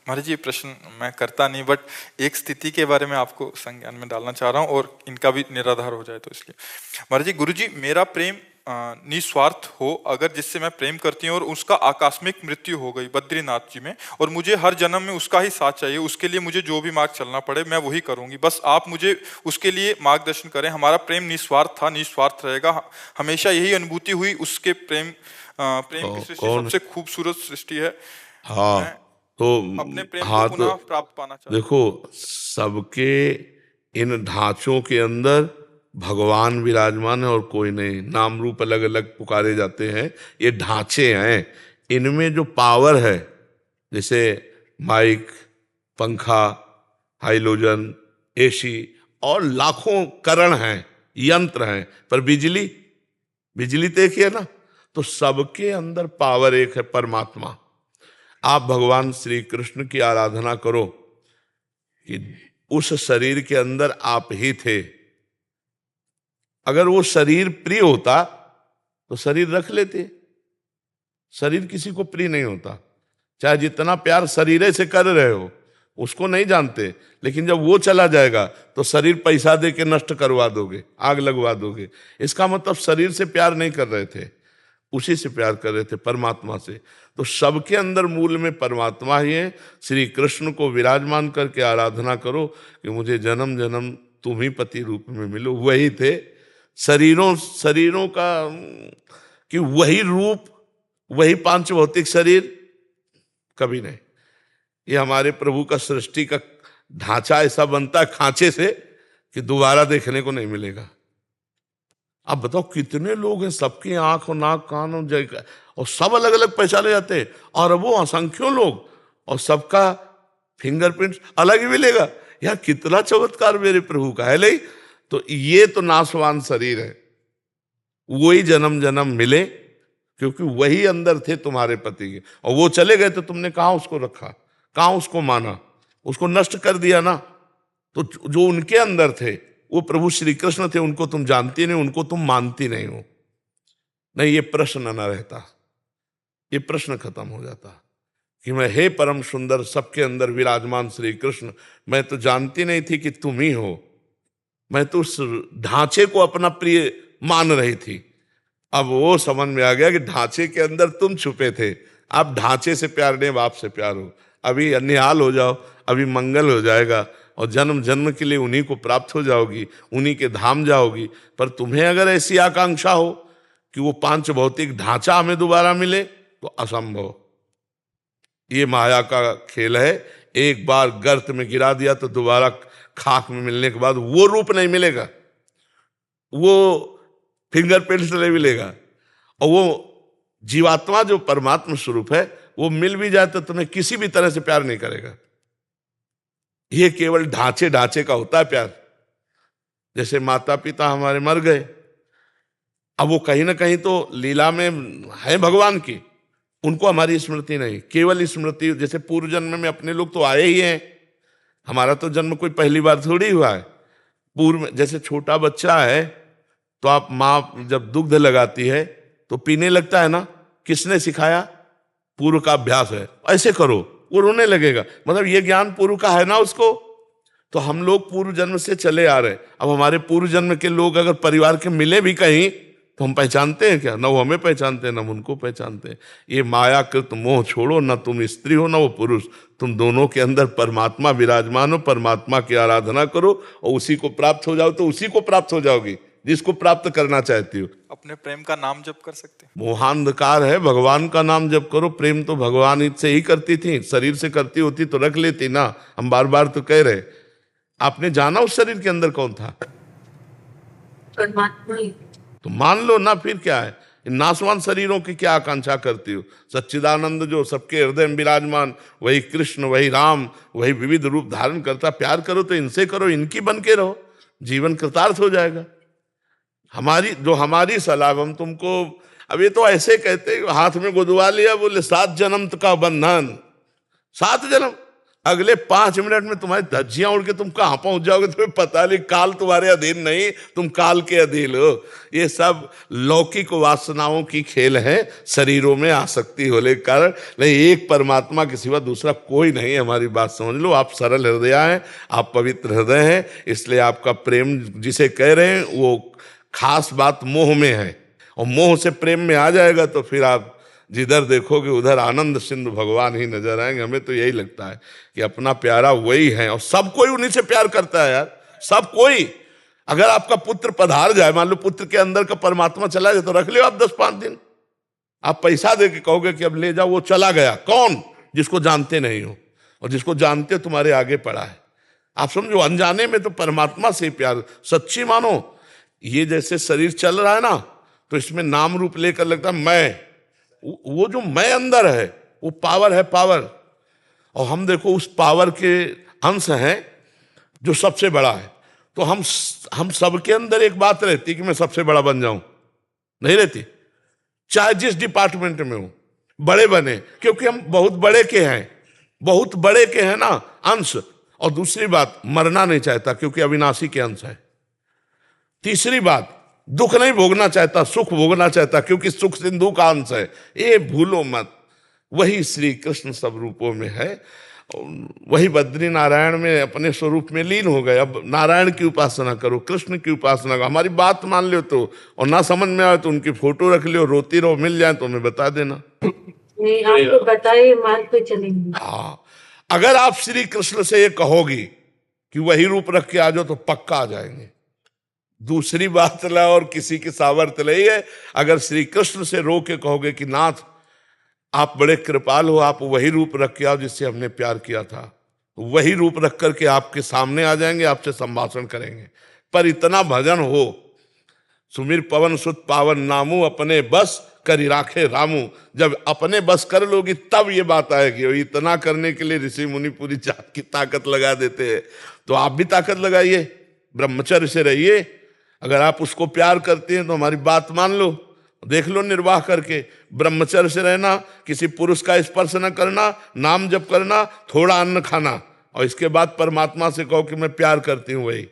महाराज जी ये प्रश्न मैं करता नहीं, बट एक स्थिति के बारे में आपको संज्ञान में डालना चाह रहा हूँ और इनका भी निराधार हो जाए तो इसलिए। महाराज जी, गुरु जी मेरा प्रेम निस्वार्थ हो अगर जिससे मैं प्रेम करती हूँ और उसका आकस्मिक मृत्यु हो गई बद्रीनाथ जी में, और मुझे हर जन्म में उसका ही साथ चाहिए, उसके लिए मुझे जो भी मार्ग चलना पड़े मैं वही करूंगी, बस आप मुझे उसके लिए मार्गदर्शन करें। हमारा प्रेम निस्वार्थ था, निस्वार्थ रहेगा, हमेशा यही अनुभूति हुई उसके प्रेम। प्रेम की सृष्टि कौन? सबसे खूबसूरत सृष्टि है। हाँ मैं तो अपने प्रेम को हाँ तो पुनः प्राप्त पाना चाहता हूँ। देखो, सबके इन ढांचों के अंदर भगवान विराजमान है और कोई नहीं। नाम रूप अलग अलग पुकारे जाते हैं, ये ढांचे हैं। इनमें जो पावर है, जैसे माइक, पंखा, हाइलोजन, एसी और लाखों करण हैं, यंत्र हैं, पर बिजली, बिजली तो एक ही है ना। तो सबके अंदर पावर एक है, परमात्मा। आप भगवान श्री कृष्ण की आराधना करो कि उस शरीर के अंदर आप ही थे। अगर वो शरीर प्रिय होता तो शरीर रख लेते। शरीर किसी को प्रिय नहीं होता, चाहे जितना प्यार शरीर से कर रहे हो, उसको नहीं जानते। लेकिन जब वो चला जाएगा तो शरीर पैसा दे के नष्ट करवा दोगे, आग लगवा दोगे। इसका मतलब शरीर से प्यार नहीं कर रहे थे, उसी से प्यार कर रहे थे, परमात्मा से। तो सबके अंदर मूल में परमात्मा ही है। श्री कृष्ण को विराजमान करके आराधना करो कि मुझे जन्म जन्म तुम ही पति रूप में मिलो। वही थे शरीरों शरीरों का, कि वही रूप, वही पांच भौतिक शरीर कभी नहीं। ये हमारे प्रभु का सृष्टि का ढांचा ऐसा बनता है खांचे से कि दोबारा देखने को नहीं मिलेगा। अब बताओ कितने लोग हैं, सबकी आंख और नाक कान और सब अलग अलग पहचाने जाते हैं, और वो असंख्यों लोग, और सबका फिंगरप्रिंट अलग ही मिलेगा। यार कितना चमत्कार मेरे प्रभु का है। नहीं तो ये तो नाशवान शरीर है, वही जन्म जन्म मिले, क्योंकि वही अंदर थे तुम्हारे पति के, और वो चले गए तो तुमने कहां उसको रखा, कहां उसको माना, उसको नष्ट कर दिया ना। तो जो उनके अंदर थे वो प्रभु श्री कृष्ण थे, उनको तुम जानती नहीं, उनको तुम मानती नहीं हो। नहीं, ये प्रश्न न रहता, ये प्रश्न खत्म हो जाता कि मैं हे परम सुंदर सबके अंदर विराजमान श्री कृष्ण, मैं तो जानती नहीं थी कि तुम ही हो। मैं तो उस ढांचे को अपना प्रिय मान रही थी। अब वो समझ में आ गया कि ढांचे के अंदर तुम छुपे थे। आप ढांचे से प्यार नहीं, बाप से प्यार हो। अभी निहाल हो जाओ, अभी मंगल हो जाएगा, और जन्म जन्म के लिए उन्हीं को प्राप्त हो जाओगी, उन्हीं के धाम जाओगी। पर तुम्हें अगर ऐसी आकांक्षा हो कि वो पांच भौतिक ढांचा हमें दोबारा मिले, तो असंभव। ये माया का खेल है। एक बार गर्त में गिरा दिया तो दोबारा खाक में मिलने के बाद वो रूप नहीं मिलेगा, वो फिंगरप्रिंट नहीं मिलेगा। और वो जीवात्मा जो परमात्मा स्वरूप है, वो मिल भी जाए तो तुम्हें किसी भी तरह से प्यार नहीं करेगा। ये केवल ढांचे ढांचे का होता है प्यार। जैसे माता पिता हमारे मर गए, अब वो कहीं ना कहीं तो लीला में है भगवान की, उनको हमारी स्मृति नहीं, केवल स्मृति। जैसे पूर्व जन्म में अपने लोग तो आए ही हैं, हमारा तो जन्म कोई पहली बार थोड़ी हुआ है। पूर्व में जैसे छोटा बच्चा है तो आप माँ जब दुग्ध लगाती है तो पीने लगता है ना, किसने सिखाया? पूर्व का अभ्यास है, ऐसे करो, वो रोने लगेगा। मतलब ये ज्ञान पूर्व का है ना उसको। तो हम लोग पूर्व जन्म से चले आ रहे। अब हमारे पूर्व जन्म के लोग अगर परिवार के मिले भी कहीं तो हम पहचानते हैं क्या? न वो हमें पहचानते हैं, न उनको पहचानते हैं। ये मायाकृत मोह छोड़ो, न तुम स्त्री हो न वो पुरुष, तुम दोनों के अंदर परमात्मा विराजमान हो। परमात्मा की आराधना करो और उसी को प्राप्त हो जाओ, तो उसी को प्राप्त हो जाओगी जिसको प्राप्त करना चाहती हो। अपने प्रेम का नाम जप कर सकते हैं। मोहांधकार है, भगवान का नाम जप करो। प्रेम तो भगवान से ही करती थी, शरीर से करती होती तो रख लेती ना। हम बार बार तो कह रहे, आपने जाना उस शरीर के अंदर कौन था? परमात्मा ही। तो मान लो ना, फिर क्या है? इन नासवान शरीरों की क्या आकांक्षा करती हो? सच्चिदानंद जो सबके हृदय में विराजमान, वही कृष्ण, वही राम, वही विविध रूप धारण करता। प्यार करो तो इनसे करो, इनकी बन के रहो, जीवन कृतार्थ हो जाएगा। हमारी सलाह, हम तुमको अब ये तो ऐसे कहते हाथ में गुदवा लिया, बोले 7 जन्म का बंधन। 7 जन्म? अगले 5 मिनट में तुम्हारी धज्जियां उड़ के तुम कहां पहुंच जाओगे तुम्हें पता नहीं। काल तुम्हारे अधीन नहीं, तुम काल के अधीन हो। ये सब लौकिक वासनाओं की खेल है, शरीरों में आसक्ति होने के कारण। नहीं, एक परमात्मा के सिवा दूसरा कोई नहीं है। हमारी बात समझ लो। आप सरल हृदय हैं, आप पवित्र हृदय हैं, इसलिए आपका प्रेम जिसे कह रहे हैं वो खास बात मोह में है। और मोह से प्रेम में आ जाएगा तो फिर आप जिधर देखोगे उधर आनंद सिंधु भगवान ही नजर आएंगे। हमें तो यही लगता है कि अपना प्यारा वही है, और सब कोई उन्हीं से प्यार करता है यार, सब कोई। अगर आपका पुत्र पधार जाए, मान लो पुत्र के अंदर का परमात्मा चला जाए, तो रख लियो आप 10-5 दिन। आप पैसा दे के कहोगे कि अब ले जाओ, वो चला गया। कौन? जिसको जानते नहीं हो, और जिसको जानते हो तुम्हारे आगे पड़ा है। आप समझो, अनजाने में तो परमात्मा से प्यार सच्ची मानो। ये जैसे शरीर चल रहा है ना, तो इसमें नाम रूप लेकर लगता है मैं, वो जो मैं अंदर है वो पावर है, पावर। और हम देखो उस पावर के अंश हैं जो सबसे बड़ा है। तो हम सबके अंदर एक बात रहती कि मैं सबसे बड़ा बन जाऊं, नहीं रहती। चाहे जिस डिपार्टमेंट में हो बड़े बने, क्योंकि हम बहुत बड़े के हैं, बहुत बड़े के हैं ना अंश। और दूसरी बात, मरना नहीं चाहता क्योंकि अविनाशी के अंश है। तीसरी बात, दुख नहीं भोगना चाहता, सुख भोगना चाहता क्योंकि सुख सिंधु का अंश है। ये भूलो मत, वही श्री कृष्ण सब रूपों में है। वही बद्री नारायण में अपने स्वरूप में लीन हो गए। अब नारायण की उपासना करो, कृष्ण की उपासना करो। हमारी बात मान लो तो, और ना समझ में आए तो उनकी फोटो रख लियो, रोती रहो, मिल जाए तो हमें बता देना। नहीं, आपको बताइए, मार्ग पे चलेंगे। हाँ, अगर आप श्री कृष्ण से ये कहोगी कि वही रूप रख के आ जाओ तो पक्का आ जाएंगे। दूसरी बात ला, और किसी की सामर्थ्य नहीं है। अगर श्री कृष्ण से रो के कहोगे कि नाथ आप बड़े कृपाल हो, आप वही रूप रख के आओ जिससे हमने प्यार किया था, वही रूप रख करके आपके सामने आ जाएंगे, आपसे संभाषण करेंगे। पर इतना भजन हो, सुमिर पवन सुत पावन नामू, अपने बस करी राखे रामू। जब अपने बस कर लोगी तब ये बात आएगी। और इतना करने के लिए ऋषि मुनि पूरी जात की ताकत लगा देते हैं। तो आप भी ताकत लगाइए, ब्रह्मचर्य से रहिए। अगर आप उसको प्यार करते हैं तो हमारी बात मान लो, देख लो निर्वाह करके। ब्रह्मचर्य से रहना, किसी पुरुष का स्पर्श न करना, नाम जप करना, थोड़ा अन्न खाना, और इसके बाद परमात्मा से कहो कि मैं प्यार करती हूं। वही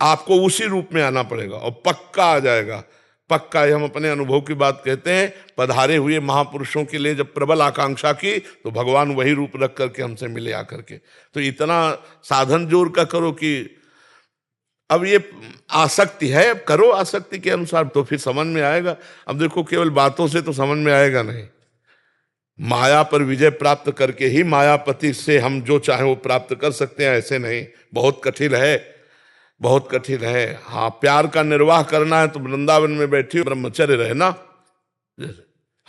आपको उसी रूप में आना पड़ेगा और पक्का आ जाएगा, पक्का। हम अपने अनुभव की बात कहते हैं। पधारे हुए महापुरुषों के लिए जब प्रबल आकांक्षा की तो भगवान वही रूप रख करके हमसे मिले आकर के। तो इतना साधन जोर का करो कि अब ये आसक्ति है, अब करो आसक्ति के अनुसार, तो फिर समझ में आएगा। अब देखो, केवल बातों से तो समझ में आएगा नहीं। माया पर विजय प्राप्त करके ही मायापति से हम जो चाहे वो प्राप्त कर सकते हैं, ऐसे नहीं। बहुत कठिन है, बहुत कठिन है। हाँ, प्यार का निर्वाह करना है तो वृंदावन में बैठी ब्रह्मचर्य रहना,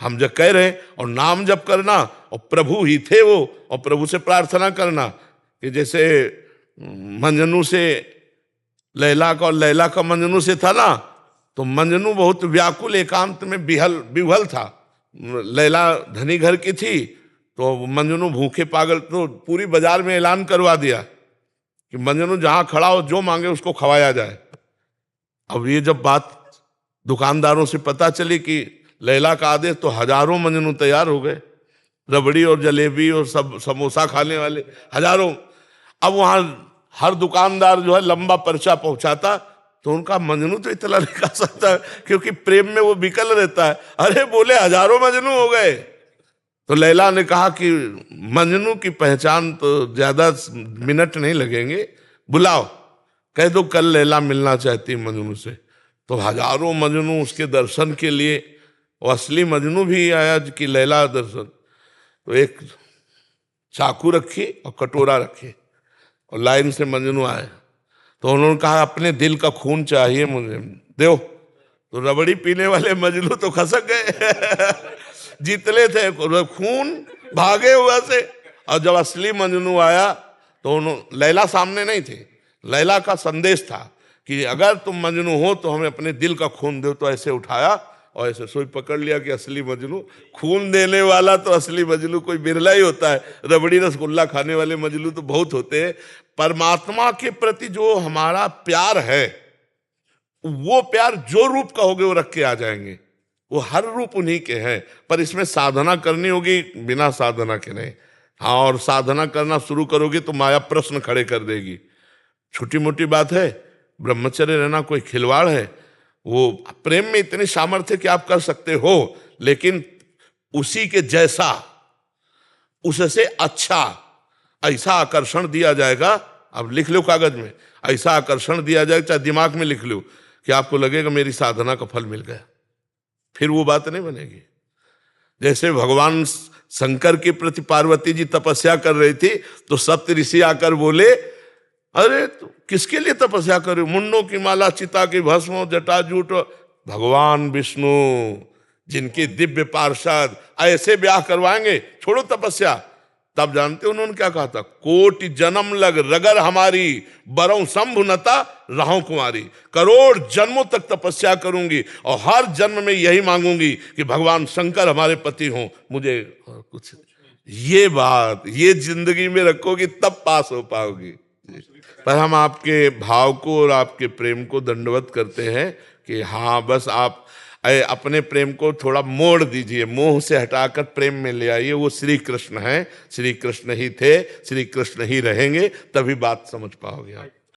हम जब कह रहे, और नाम जप करना, और प्रभु ही थे वो, और प्रभु से प्रार्थना करना कि जैसे मंजनू से लैला का, और लैला का मंजनू से था ना, तो मंजनू बहुत व्याकुल एकांत में विह्वल था। लैला धनी घर की थी, तो मंजनू भूखे पागल, तो पूरी बाजार में ऐलान करवा दिया कि मंजनू जहां खड़ा हो जो मांगे उसको खवाया जाए। अब ये जब बात दुकानदारों से पता चली कि लैला का आदेश, तो हजारों मंजनू तैयार हो गए, रबड़ी और जलेबी और सब समोसा खाने वाले हजारों। अब वहां हर दुकानदार जो है लंबा पर्चा पहुंचाता, तो उनका मंजनू तो इतना नहीं खा सकता क्योंकि प्रेम में वो विकल रहता है। अरे बोले हजारों मंजनू हो गए। तो लैला ने कहा कि मंजनू की पहचान तो ज्यादा मिनट नहीं लगेंगे, बुलाओ, कह दो कल लैला मिलना चाहती है मंजनू से। तो हजारों मंजनू उसके दर्शन के लिए, वो असली मंजनू भी आया कि लैला दर्शन। तो एक चाकू रखी और कटोरा रखी, और लाइन से मंजनू आए। तो उन्होंने कहा अपने दिल का खून चाहिए मुझे, दो। तो रबड़ी पीने वाले मजनू तो खसक गए जीतले थे खून, भागे हुआ से। और जब असली मजनू आया तो उन्होंने, लैला सामने नहीं थी, लैला का संदेश था कि अगर तुम मजनू हो तो हमें अपने दिल का खून दो। तो ऐसे उठाया और ऐसे सोई पकड़ लिया कि असली मजनू। खून देने वाला तो असली मजनू कोई बिरला ही होता है, रबड़ी रसगुल्ला खाने वाले मजनू तो बहुत होते हैं। परमात्मा के प्रति जो हमारा प्यार है, वो प्यार जो रूप कहोगे वो रख के आ जाएंगे। वो हर रूप उन्हीं के हैं, पर इसमें साधना करनी होगी, बिना साधना के नहीं। हाँ, और साधना करना शुरू करोगे तो माया प्रश्न खड़े कर देगी। छोटी मोटी बात है, ब्रह्मचर्य रहना कोई खिलवाड़ है? वो प्रेम में इतनी सामर्थ्य कि आप कर सकते हो, लेकिन उसी के जैसा, उससे अच्छा ऐसा आकर्षण दिया जाएगा। अब लिख लो कागज में, ऐसा आकर्षण दिया जाएगा, चाहे दिमाग में लिख लो, कि आपको लगेगा मेरी साधना का फल मिल गया। फिर वो बात नहीं बनेगी। जैसे भगवान शंकर के प्रति पार्वती जी तपस्या कर रही थी, तो सप्त ऋषि आकर बोले, अरे तो किसके लिए तपस्या करे? मुंडों की माला, चिता की भस्म, जटाजूट, भगवान विष्णु जिनके दिव्य पार्षद ऐसे ब्याह करवाएंगे, छोड़ो तपस्या। तब जानते उन्होंने क्या कहा था? कोटि जन्म लग रगर हमारी, बरौ शंभुनता रहूं कुमारी। करोड़ जन्मों तक तपस्या करूंगी और हर जन्म में यही मांगूंगी कि भगवान शंकर हमारे पति हों, मुझे कुछ। ये बात, ये जिंदगी में रखोगी तब पास हो पाओगी। पर हम आपके भाव को और आपके प्रेम को दंडवत करते हैं कि हाँ, बस आप अपने प्रेम को थोड़ा मोड़ दीजिए, मोह से हटाकर प्रेम में ले आइए। वो श्री कृष्ण हैं, श्री कृष्ण ही थे, श्री कृष्ण ही रहेंगे, तभी बात समझ पाओगे आप।